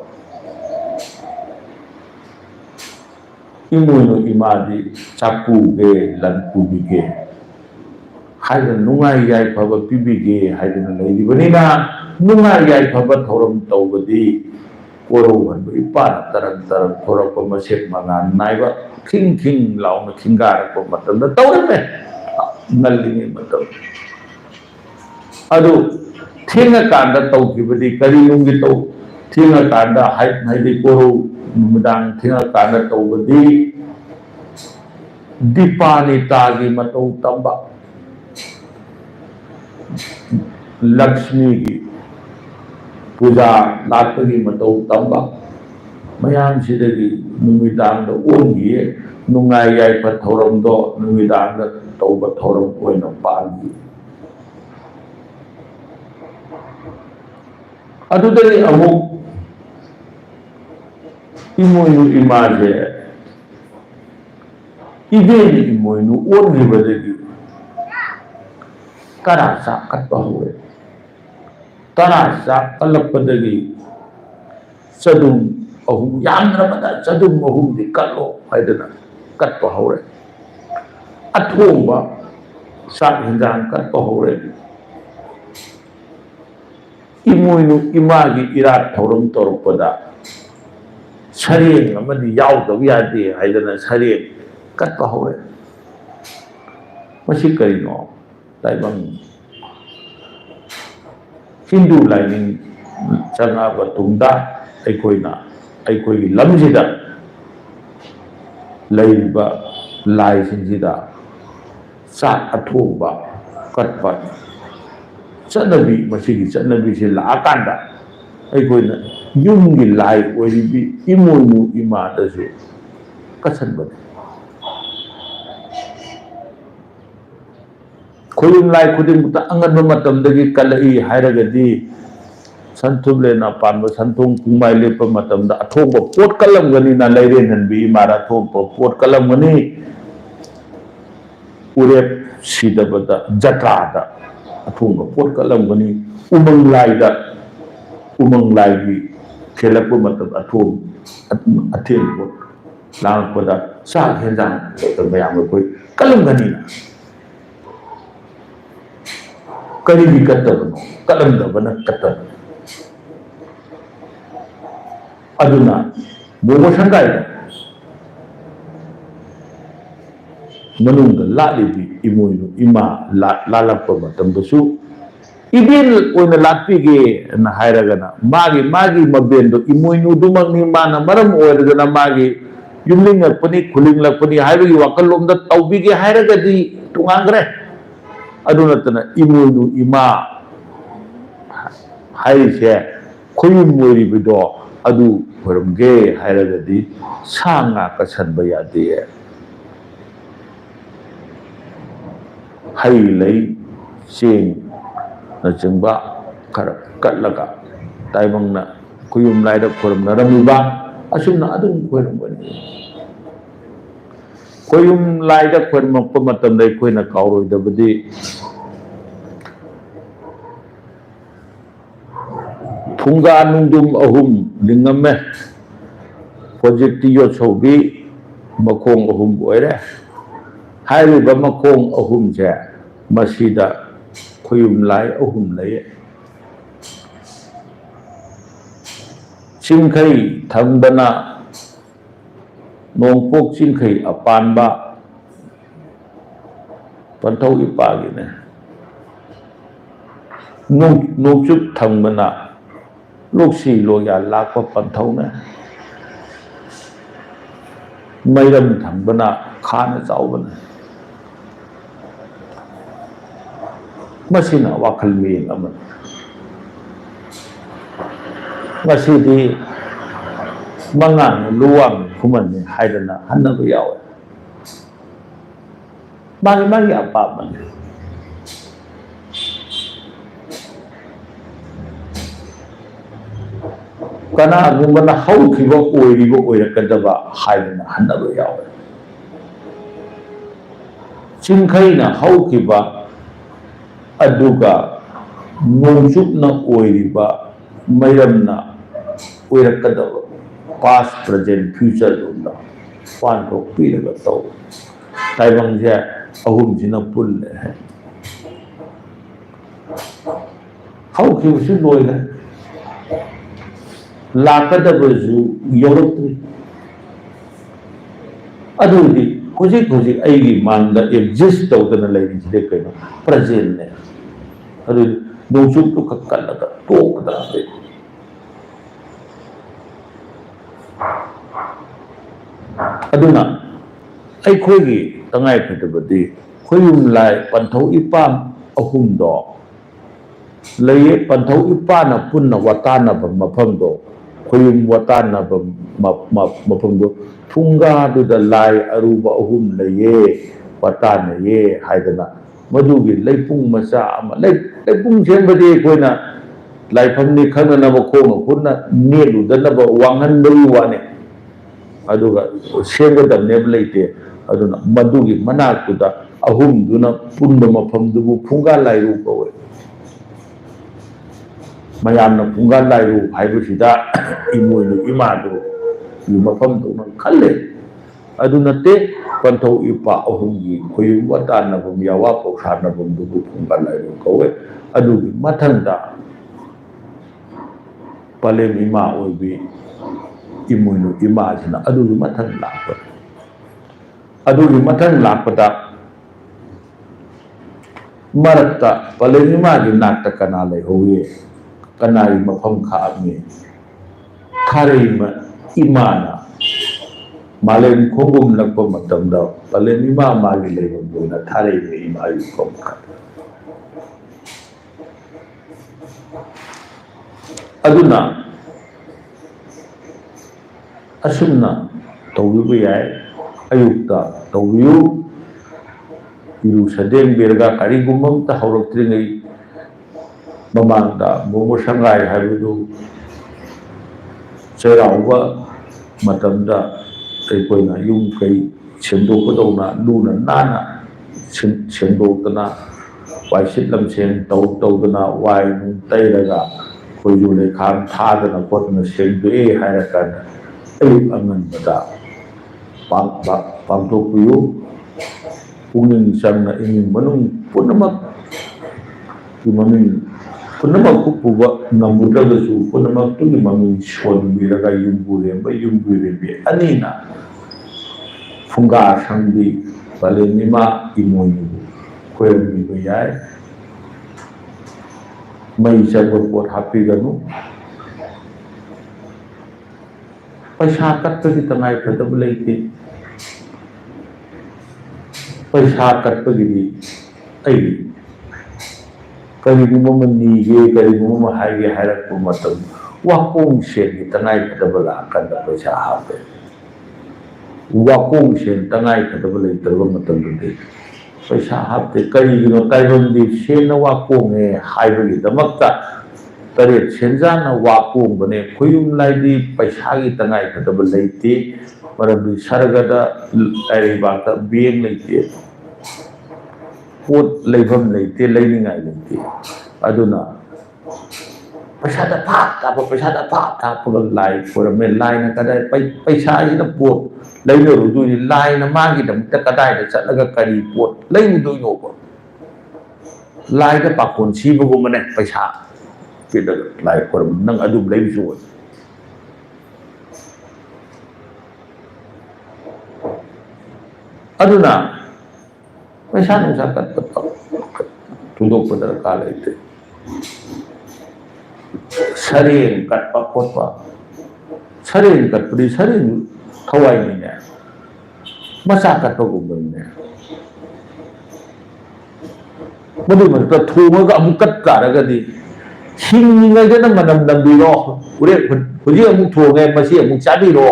इमोइनो इमादी चाकूगे लनपुबीगे हाइदन नुंगाई याई फब पीबीगे हाइदन लेदिबनिना नुंगाई याई फब थौरम तौबदी कोरो हनबो इपाना तरंग तरंग थोरप मसेक मंगान नाइबा खिंग खिंग लाउन खिंगारप मतमदा तौरमे नल्लिंगे मतम अदु थेंगा कांदा तौखिबदी करी नुंगी तौ थेंगा कांदा हाइदि कोरो मुदांग थेंगा कांदा तौबदी दीपानितागी मतौ तंबा लक्ष्मी की पूजा लाटगी मतौ तंबा मयाम सिदगी नुमिदांग ओंगी नुंगाई याई पर थौरम दो नुमिदांग तौबा थौरम ओइना पागी अदुदगी अमुक इमोइनु इमाजे इबेनि इमोइनु ओंगिबदगी तरा सा कटपा हुए तरा सा कलपदगी चदुम अहुम यामरबदा चदुम अहुम दि कलो हाइदना कटपा हुए अथोंबा साक हिंजांग कटपा हुए इमोइनु इमागी इरात थौरम तोरपदा सरेंग अमदी यावदब यादे हाइदना सरेंग कटपा हुए मसी करिनो ताइबंग हिंदू लाइनिंग चंगाब तुंगदा अखोई लमजिदा लैबा लाई सिंजिदा चाक अथोबा कटपा चनबी मसीगी चनबी से लाकांदा अखोइना युमगी लाई ओइबी इमोइनु इमादसु कसनबने खुलुम लाई खुदिमुता अंगन मतमदगी कलई हायरगदी संथुबलेना पानब संथों कुमाई लेप मतमदा अथोंब पोट कलमगनी ना लैरेन हनबी इमारा थोंब पोट कलमगनी उरेप सिदबदा जत्रादा अथोंब पोट कलमगनी उमंग लाइगी खेलप मतम अथोंब अथेन पोट लांगपदा सा हेंजांग तो मयाम कोई कलमगनी ना करी भी कत्तबनो कलमदबना कत्तब अदुना बोगो संगाई मनुंग लालिबी इमोइनु इमा लालप मतमदसु इबेन ओइना लाटपीगे ना हायरगना मागी मबेंदो इमोइनु दुमंगनी माना मरम ओयरगना मागी युमलिंगपनी खुलिंगलपनी हायबगी वाकलोमदा तौबीगे हायरगदी तुंगांगरे अदुनतना इमोइनु इमा हाइसे खुयुम मोरिबदो अदु फरमगे हायरगदी सांगा कसनबा यादे हाई लई सेंग नचंबा खर कटलगा ताइबंगना खुयुम लाइदा फरमनरमिबा असुमना अदुम फरमबनी खुयुम लाइदा फरमप मतमदai खोइना काउरोइदबदी फुंगा नुंदुम अहुम लिंगमे प्रोजेक्ट योसौबी मखोंग अहुम ओइरे हाइरिबा मखोंग अहुम से मसीदा खुयुम लाई अहुम लये चिंखै थंबना नोंपोक चिंखै अपानबा पंथौ इपागिने नोंचुक थंबना लोकसी लोया लाख पंथौने मैरम थंबना खाना चावबने मसीना वाखल मेंग अमन मसीदी मंगान लुवांग खुमन हाइदना हन्नब यावे मागी अपाबन कनागुंबना हौखिबा ओइरिबा ओइरकदबा हाइदना हन्नब यावे चिंखैना हौखिबा अदुगा नोंचुकना ओइरिबा मैरमना ओइरकदबा पास्ट प्रेजेंट फ्यूचर लोंदा पानथोꯛꯄꯤꯔꯒ ꯇꯧ ꯇꯥꯏꯕꯪꯁꯦ ꯑꯍꯨꯝꯁꯤꯅ ꯄꯨꯜꯂꯦ ꯍꯧꯈꯤꯕꯁꯨ ꯂꯣꯏꯔꯦ ꯂꯥꯛꯀꯗꯕꯁꯨ ꯌꯧꯔꯛꯇ꯭ꯔꯤ ꯑꯗꯨꯗꯤ ꯍꯧꯖꯤꯛ ꯍꯧꯖꯤꯛ ꯑꯩꯒꯤ ꯃꯥꯡꯗ ꯑꯦꯛꯖꯤꯁ ꯇꯧꯗꯅ ꯂꯩꯔꯤꯁꯤꯗꯤ ꯀꯩꯅꯣ ꯄ꯭ꯔꯖꯦꯟꯅꯦ ꯑꯗꯨꯗꯤ ꯅꯣꯡꯆꯨꯞꯇꯨ ꯈꯛ ꯀꯜꯂꯒ ꯇꯣꯛꯀꯗꯕꯅꯤ ꯑꯗꯨꯅ ꯑꯩꯈꯣꯏꯒꯤ ꯇꯉꯥꯏꯐꯗꯕꯗꯤ ꯈꯣꯏꯌꯨꯝ ꯂꯥꯏ ꯄꯟꯊꯧ ꯏꯄꯥꯝ ꯑꯍꯨꯝꯗꯣ ꯂꯩꯌꯦ ꯄꯟꯊꯧ ꯏꯄꯥꯅ ꯄꯨꯟꯅ ꯋꯥꯇꯥꯟꯅꯕ ꯃꯐꯝꯗꯣ ꯈꯣꯏꯌꯨꯝ ꯋꯥꯇꯥꯟꯅꯕ ꯃꯐꯝꯗꯣ ꯐꯨꯡꯒꯥꯗꯨꯗ ꯂꯥꯏ ꯑꯔꯨꯕ ꯑꯍꯨꯝ ꯂꯩꯌꯦ ꯋꯥꯇꯥꯟꯅꯩꯌꯦ ꯍꯥꯏꯗꯅ ꯃꯗꯨꯒꯤ ꯂꯩꯄꯨꯡ ꯃꯆꯥ ꯑꯃ ꯂꯩꯄꯨꯡ ꯁꯦꯝꯕꯗꯤ ꯑꯩꯈꯣꯏꯅ ꯂꯥꯏꯐꯝꯅꯤ ꯈꯪꯅꯅꯕ ꯈꯣꯡꯅ ꯈꯨꯠꯅ ꯅꯦꯠꯂꯨꯗꯅꯕ ꯋꯥꯡꯍꯟꯕꯒꯤ ꯋꯥꯅꯤ ꯑꯗꯨꯒ ꯁꯦꯝꯒꯗꯕꯅꯦꯕ ꯂꯩꯇꯦ ꯑꯗꯨꯅ ꯃꯗꯨꯒꯤ ꯃꯅꯥꯛꯇꯨꯗ ꯑꯍꯨꯝꯗꯨꯅ ꯄꯨꯟꯕ ꯃꯐꯝꯗꯨꯕꯨ ꯐꯨꯡꯒꯥ ꯂꯥꯏꯔꯨ ꯀꯧꯋꯦ ꯃꯌꯥꯝꯅ ꯐꯨꯡꯒꯥ ꯂꯥꯏꯔꯨ ꯍꯥꯏꯕꯁꯤꯗ ꯏꯃꯣꯏꯅꯨ ꯏꯃꯥꯗꯨ ꯃꯐꯝꯗꯧꯅ ꯈꯜꯂꯦ ꯑꯗꯨ ꯅꯠꯇꯦ ꯄꯟꯊꯧ ꯏꯄꯥ ꯑꯍꯨꯝꯒꯤ ꯈꯣꯏꯌꯨꯝ ꯋꯥꯇꯥꯟꯅꯐꯝ ꯌꯥꯋꯥ ꯄꯧꯁꯥꯟꯅꯐꯝꯗꯨꯕꯨ ꯐꯨꯡꯒꯥ ꯂꯥꯏꯔꯨ ꯀꯧꯋꯦ ꯑꯗꯨꯒꯤ ꯃꯊꯪꯗ ꯄꯂꯦꯝ ꯏꯃꯥ ꯑꯣꯏꯕꯤ ꯏꯃꯣꯏꯅꯨ ꯏꯃꯥꯁꯤꯅ ꯑꯗꯨꯒꯤ ꯃꯊꯪ ꯂꯥꯛꯄ ꯑꯗꯨꯒꯤ ꯃꯊꯪ ꯂꯥꯛꯄꯗ ꯃꯔꯛꯇ ꯄꯂꯦꯝ ꯏꯃꯥꯒꯤ ꯅꯥꯛꯇ ꯀꯅꯥ ꯂꯩꯍꯧꯏ ꯀꯅꯥꯒꯤ ꯃꯐꯝ ꯈꯥꯛꯑꯝꯃꯤ ꯊꯥꯔꯩꯃ ꯏꯃꯥꯅ ꯃꯥꯂꯦꯝ ꯈꯣꯡꯒꯨꯝꯂꯛꯄ ꯃꯇꯝꯗ ꯄꯂꯦꯝ ꯏꯃꯥ ꯃꯥꯒꯤ ꯂꯩꯐꯝ ꯑꯣꯏꯅ ꯊꯥꯔꯩꯃ ꯏꯃꯥꯒꯤ ꯃꯐꯝ ꯈꯥꯛꯑꯦ ꯑꯗꯨꯅ ꯑꯁꯨꯝꯅ ꯇꯧꯕꯤꯕ ꯌꯥꯏ ꯑꯌꯨꯛꯇ ꯇꯧꯕꯤꯌꯨ ꯏꯔꯨ ꯁꯩꯗꯦꯡꯕꯤꯔꯒ ꯀꯔꯤꯒꯨꯝꯕ ꯑꯝꯇ ꯍꯧꯔꯛꯇ꯭ꯔꯤꯉꯩ ꯃꯃꯥꯡꯗ ꯃꯣꯃꯣ ꯁꯪꯒꯥꯏ ꯍꯥꯏꯕꯗꯨ ꯆꯩꯔꯥꯎꯕ ꯃꯇꯝꯗ ꯑꯩꯈꯣꯏꯅ ꯌꯨꯝ ꯀꯩ ꯁꯦꯡꯗꯣꯛꯄꯗꯧꯅ ꯂꯨꯅ ꯅꯥꯟꯅ ꯁꯦꯡꯗꯣꯛꯇꯅ ꯋꯥꯏꯁꯤꯠ ꯂꯝꯁꯦꯡ ꯇꯧꯗꯅ ꯋꯥꯏ ꯅꯨꯡ ꯇꯩꯔꯒ ꯈꯣꯏꯖꯨ ꯂꯩꯈꯥꯝ ꯊꯥꯗꯅ ꯈꯣꯠꯇꯅ ꯁꯦꯡꯗꯣꯛꯑꯦ ꯍꯥꯏꯔꯀꯥꯟꯗ ꯑꯌꯨꯛ ꯑꯉꯟꯕꯗ ꯄꯥꯡꯊꯣꯛꯄꯤꯌꯨ ꯄꯨꯛꯅꯤꯡ ꯆꯪꯅ ꯏꯃꯨꯡ ꯃꯅꯨꯡ ꯄꯨꯝꯅꯃꯛꯀꯤ ꯃꯃꯤꯡ ꯄꯨꯝꯅꯃꯛꯄꯨ ꯄꯨꯕ ꯉꯝꯃꯨꯗ꯭ꯔꯒꯁꯨ ꯄꯨꯝꯅꯃꯛꯇꯨꯒꯤ ꯃꯃꯤꯡ ꯁꯣꯟꯕꯤꯔꯒ ꯌꯨꯝꯕꯨꯔꯦꯝꯕ ꯌꯨꯝꯕꯨꯔꯦꯝꯕꯤ ꯑꯅꯤꯅ ꯐꯨꯡꯒꯥ ꯁꯪꯕꯤ ꯄꯂꯦꯝ ꯏꯃꯥ ꯏꯃꯣꯏꯅꯨꯕꯨ ꯈꯣꯏꯔꯝꯕꯤꯕ ꯌꯥꯏ ꯃꯩ ꯆꯪꯕ ꯄꯣꯠ ꯍꯥꯞꯄꯤꯒꯅꯨ ꯄꯩꯁꯥ ꯀꯠꯄꯒꯤ ꯇꯉꯥꯏꯐꯗꯕ ꯂꯩꯇꯦ ꯄꯩꯁꯥ ꯀꯠꯄꯒꯤꯗꯤ ꯑꯩ ꯀꯔꯤꯒꯨꯝꯕ ꯑꯃ ꯅꯤꯒꯦ ꯀꯔꯤꯒꯨꯝꯕ ꯑꯃ ꯍꯥꯏꯒꯦ ꯍꯥꯏꯔꯛꯄ ꯃꯇꯝꯗ ꯋꯥꯀꯣꯡ ꯁꯦꯟꯒꯤ ꯇꯉꯥꯏꯐꯗꯕ ꯂꯥꯛꯀꯥꯟꯗ ꯄꯩꯁꯥ ꯍꯥꯞꯄꯦ ꯋꯥꯀꯣꯡ ꯁꯦꯟ ꯇꯉꯥꯏꯐꯗꯕ ꯂꯩꯇ꯭ꯔꯕ ꯃꯇꯝꯗꯗꯤ ꯄꯩꯁా ꯍꯥꯞꯇꯦ ꯀꯔꯤꯒꯤꯅꯣ ꯇꯥꯏꯕꯪꯗꯤ ꯁꯦꯟꯅ ꯋꯥꯀꯣꯡꯉꯦ ꯍꯥꯏꯕꯒꯤꯗꯃꯛꯇ ꯇꯔꯦꯠ ꯁꯦꯟꯖꯥꯅ ꯋꯥꯀꯣꯡꯕꯅꯦ ꯈꯣꯏꯌꯨꯝ ꯂꯥꯏꯗꯤ ꯄꯩꯁꯥꯒꯤ ꯇꯉꯥꯏꯐꯗꯕ ꯂꯩꯇꯦ ꯃꯔꯝꯗꯤ ꯁꯔꯒꯗ ꯂꯩꯕꯥꯛꯇ ꯕꯦꯡ ꯂꯩꯇꯦ ꯄꯣꯠ ꯂꯩꯐꯝ ꯂꯩꯇꯦ ꯂꯩꯅꯤꯡꯉꯥꯏ ꯂꯩꯇꯦ ꯑꯗꯨꯅ ꯄꯩꯁꯥꯗ ꯐꯥꯛ ꯀꯥꯞꯄ ꯄꯩꯁꯥꯗ ꯐꯥꯛ ꯀꯥꯞꯄꯒ ꯂꯥꯏ ꯈꯣꯏꯔꯝꯃꯦ ꯂꯥꯏꯅ ꯀꯗꯥꯏ ꯄꯩꯁꯥꯁꯤꯅ ꯄꯣꯠ ꯂꯩꯅꯔꯨꯗꯣꯏꯅꯤ ꯂꯥꯏꯅ ꯃꯥꯒꯤꯗꯃꯛꯇ ꯀꯗꯥꯏꯗ ꯆꯠꯂꯒ ꯀꯔꯤ ꯄꯣꯠ ꯂꯩꯔꯨꯗꯣꯏꯅꯣꯕ ꯂꯥꯏꯗ ꯄꯥꯈꯣꯟ ꯁꯤꯕꯒꯨꯝꯕꯅꯦ ꯄꯩꯁꯥ ꯄꯤꯔꯒ ꯂꯥꯏ ꯈꯣꯏꯔꯝ ꯅꯪ ꯑꯗꯨꯝ ꯂꯩꯕꯁꯨ ꯑꯣꯏ ꯑꯗꯨꯅ पैसा नुसा कटपट थोड़ोक दरकार लेते सरें कटपा खोटपा सरें कटपड़ी सरें थवाई नहीं है मसा कटपा गुम्बने मधु मधु थोड़ा का अमुक कट कारगदी हिंगजन मनम नंबीरो उरे हुजी अमुक थोगे मसी अमुक चाबीरो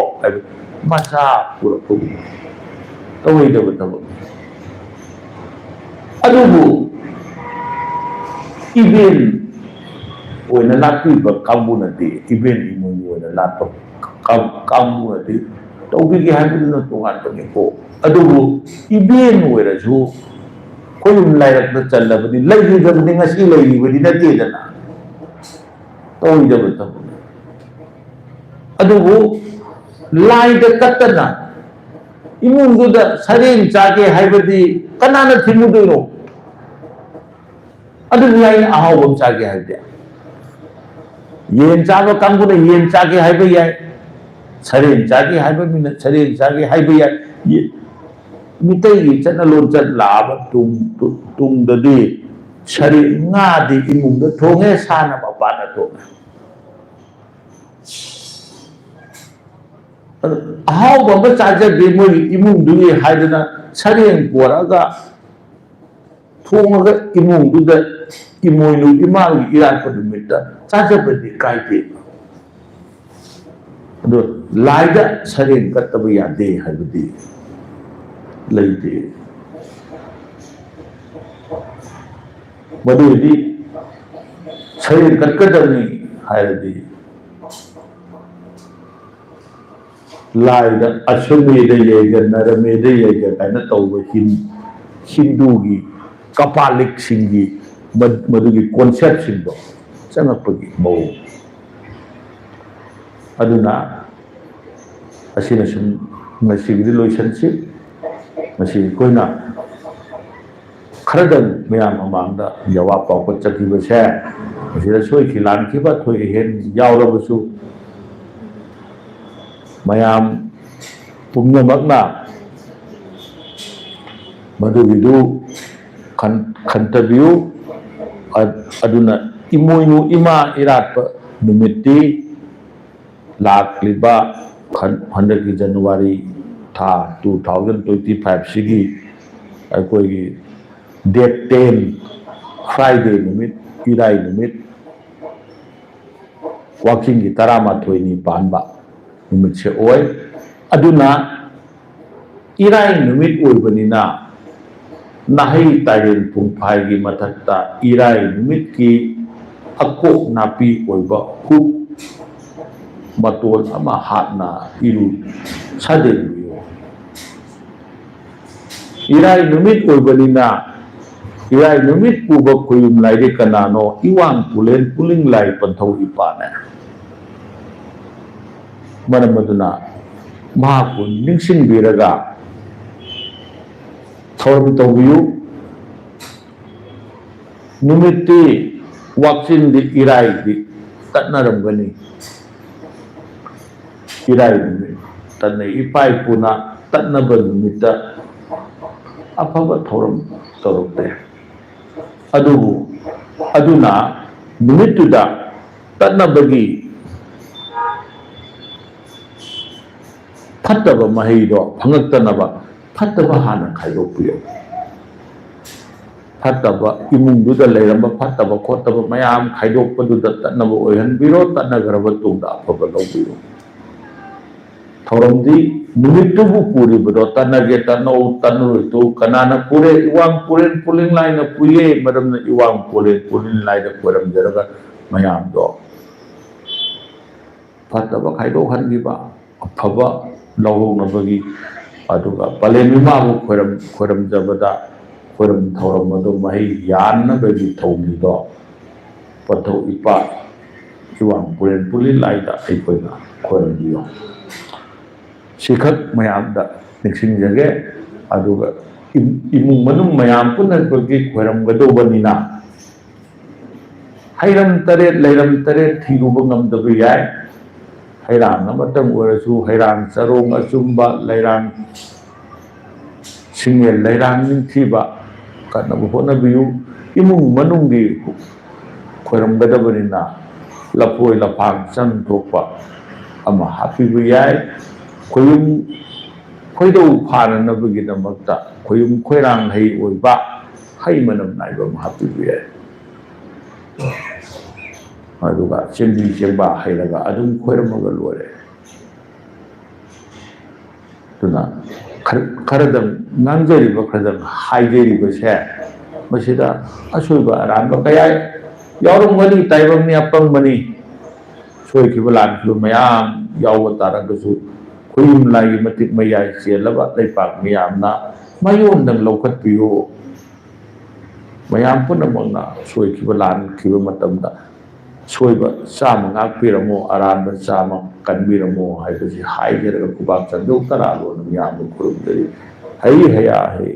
मसा पूरा तो वही दब तब अदुबु इवेन ओइना लापीबा कांबुनदि इवेन इमुनि ओइना लाप कांबुनदि तौबिगे हाइबुना तोंगानबने को अदुबु इवेन ओइरसु कोयुम लाइरक चल्लबदि लैगिदबदि ngasi लैगिबदि नतेदना तौइदब तब अदुबु लाइद कत्तना इमुंगदुदा सरें चागे हाइबदी कनाना थिमुदुनो अदुनि आइ आहावम चागे हाइबदे येन चागो कांगुना येन चागे हाइबे याय सरें चागे हाइबे मिना सरें चागे हाइबे याय ये मितैगी चना लोचत लाब तुंगददी सरें ngaदी इमुंगद थोंगे साना मपाना थोंगे हाउ बंब चाजगे मोई इमुंगदुगी हाइदना सरें पोरागा थोंगा इमुंगदुदा इमोइनु इमालु इरान पदुमिता चाजबदि काइदे अदो लाइदा सरें कत्तब यादे हाइबदि लैते मदुदी सरें कत्कदनी हाइदि लाइदा अशमेद येगा नरमेद येगा काइना तौबा हिंदूगी कपालिक सिंगी मदुगी कॉन्सेप्ट सिंदो चंगपगी मौ अदुना असिना सुम ngasi relationship ngasi koina kharadan meyam amangda jawab paw ko chaki ba se ngasi la soi khilan ki ba thoi hen yaw la bu su mayam pumna magna madu vidu khantabiu aduna imoinu ima irat numiti lakliba की जनवरी था 2025 सिगी कोई date 10 Friday निमित इराई निमित walking की तरामाथोइनी पानबा निमित से ओय अदुना इराई निमित ओइबनिना नाहै ताइरेन पुंफाई की मथक्ता इराई निमित की अकोक नापी ओइबा hook मतोल अमा हाटना इरु सादेबियो इराई नुमित ओइबनिना इराई नुमित पुब खुयुम लाइदे कनानो इवांग पुलेन पुलिंग लाई पंथौ इपाने मनमदुना महाकु निंगसिंग बिरगा थौरम तौबियु नुमिति वाक्सिन दि इराई दि तत्नरमगनी इराई तन्ने इपाई पुना तन्नब निमित्त अफब थौरम तौरते अदुबु अदुना निमित्तुदा तन्नबगी फत्तब महैदो फंगक्तनब फत्तब हाना खाइदोपियो फत्तब इमुंगदुदा लेरंब फत्तब खोत्तब मयाम खाइदोपदुदा तन्नब ओयहनबिरो तन्नगरब तुंदा अफब लौबिरो थौरमदी निमित्तुबु पुरिबदो तन्नगे तन्नो तन्नुइ तो कनाना पुरे इवांग पुरेन पुलिंग लाइना पुये मरमना इवांग पुरेन पुलिंग लाइना पुरम जरगा मयाम दो फत्तब खाइदो हनगिबा अफबा लौहोनबगी अदुगा पलेमिमाबु खोरम जबदा खोरम थौरमदो महि यानबगी थौगिदो पथौ इपा इवांग पुरेन पुलिंग लाइदा अइकोइना खोरम दियो शिखक मयामदा निक्सिंग जगे अदुगा इमुंग मनुंग मयाम पुनर्बगी खोरमगदोबनिना हैरम तरे लेरम तरे थिरुब ngमदब याय हैरांग अमतंग ओरसु हैरांग चरोंग अचुंबा लेरांग सिंगेल लेरांग निंथिबा कनब होनबियु इमुंग मनुंगी खोरमगदबनिना लपोय लफांग चंग थोपा अमा हापिब याय खोयुम खोइदौ फाननबगिदमक्ता खोयुम खोइरांग हई ओइबा हई मनम नाइबा हापिबु याय अदुगा चेंबी चेंबा हईरगा अदुम खोइरमगा लोरे तुना खरदम नांगजरिबा खरदम हाइजरिबा से मसिदा असोइबा अरानबा कया यावरमगनि ताइबमनि अपंगमनि सोइखिबा लानखिबा मयाम याव तारगसु खुयुम लागी मतिक मयाय चेलबा लैपाक मियामना मायोंदं लौखत्पियो मयाम पुनमंगना सोइखिबा लानखिबा मतमदा सोइब चाम ngakpiramo aranba चाम kanbiramo haibasi haigeraga kubak chandau tara lon miyam khurumdari hai haya hai